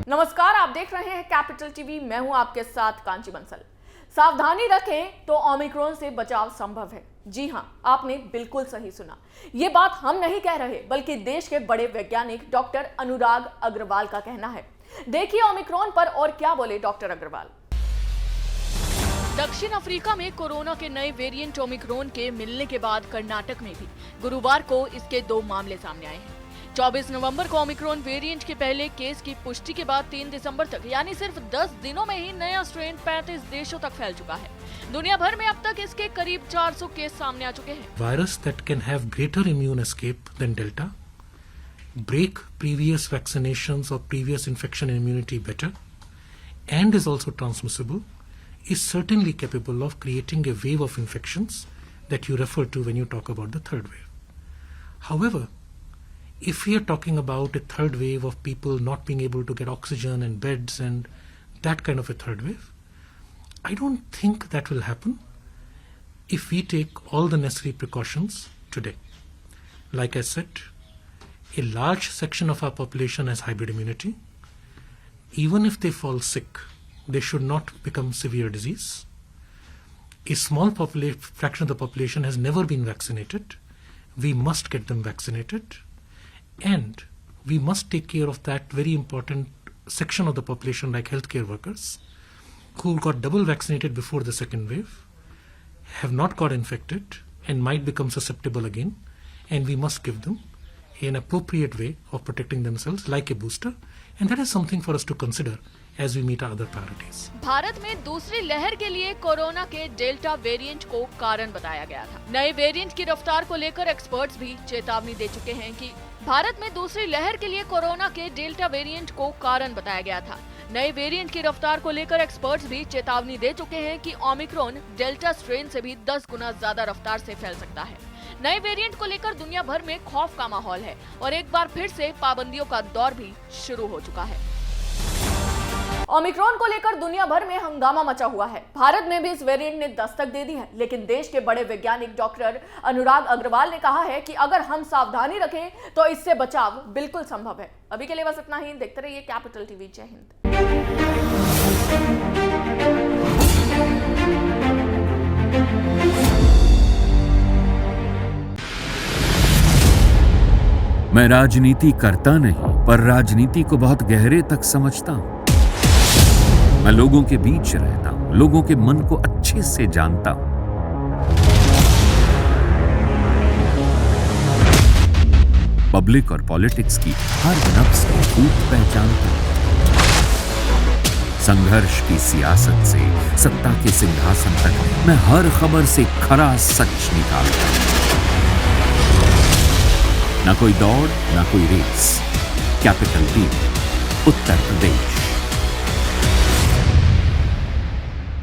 नमस्कार, आप देख रहे हैं कैपिटल टीवी। मैं हूं आपके साथ कांची बंसल। सावधानी रखें तो ओमिक्रॉन से बचाव संभव है। जी हां, आपने बिल्कुल सही सुना। ये बात हम नहीं कह रहे, बल्कि देश के बड़े वैज्ञानिक डॉक्टर अनुराग अग्रवाल का कहना है। देखिए ओमिक्रॉन पर और क्या बोले डॉक्टर अग्रवाल। दक्षिण अफ्रीका में कोरोना के नए वेरिएंट ओमिक्रॉन के मिलने के बाद कर्नाटक में भी गुरुवार को इसके 2 मामले सामने आए हैं। 24 नवंबर को ओमिक्रॉन वेरिएंट के पहले केस की पुष्टि के बाद 3 दिसंबर तक यानी सिर्फ 10 दिनों में ही नया स्ट्रेन 35 देशों तक फैल चुका है। दुनिया भर में अब तक इसके करीब 400 केस सामने आ चुके हैं। Virus that can have greater immune escape than Delta, break previous vaccinations or previous infection immunity better, and is also transmissible, is certainly capable of creating a wave of infections that you refer to when you talk about the third wave. However, if we are talking about a third wave of people not being able to get oxygen and beds and that kind of a third wave, I don't think that will happen if we take all the necessary precautions today. Like I said, a large section of our population has hybrid immunity. Even if they fall sick, they should not become severe disease. A small fraction of the population has never been vaccinated. We must get them vaccinated. And we must take care of that very important section of the population like healthcare workers who got double vaccinated before the second wave, have not got infected and might become susceptible again, and we must give them an appropriate way of protecting themselves like a booster, and that is something for us to consider as we meet our other priorities. Bharat में दूसरी लहर के लिए corona के delta variant को कारण बताया गया था। नए वेरिएंट की रफ्तार को लेकर एक्सपर्ट्स भी चेतावनी दे चुके हैं कि भारत में दूसरी लहर के लिए कोरोना के डेल्टा वेरिएंट को कारण बताया गया था। नए वेरिएंट की रफ्तार को लेकर एक्सपर्ट्स भी चेतावनी दे चुके हैं कि ओमिक्रॉन डेल्टा स्ट्रेन से भी 10 गुना ज्यादा रफ्तार से फैल सकता है। नए वेरिएंट को लेकर दुनिया भर में खौफ का माहौल है और एक बार फिर से पाबंदियों का दौर भी शुरू हो चुका है। ओमिक्रॉन को लेकर दुनिया भर में हंगामा मचा हुआ है। भारत में भी इस वेरिएंट ने दस्तक दे दी है, लेकिन देश के बड़े वैज्ञानिक डॉक्टर अनुराग अग्रवाल ने कहा है कि अगर हम सावधानी रखें तो इससे बचाव बिल्कुल संभव है। अभी के लिए बस इतना ही। देखते रहिए कैपिटल टीवी। जय हिंद। मैं राजनीति करता नहीं, पर राजनीति को बहुत गहरे तक समझता हूं। मैं लोगों के बीच रहता हूं, लोगों के मन को अच्छे से जानता हूं। पब्लिक और पॉलिटिक्स की हर नब्ज को खूब पहचानता हूं। संघर्ष की सियासत से सत्ता के सिंहासन तक मैं हर खबर से खरा सच निकालता हूं। ना कोई दौड़, ना कोई race. Capital TV, Uttar Pradesh.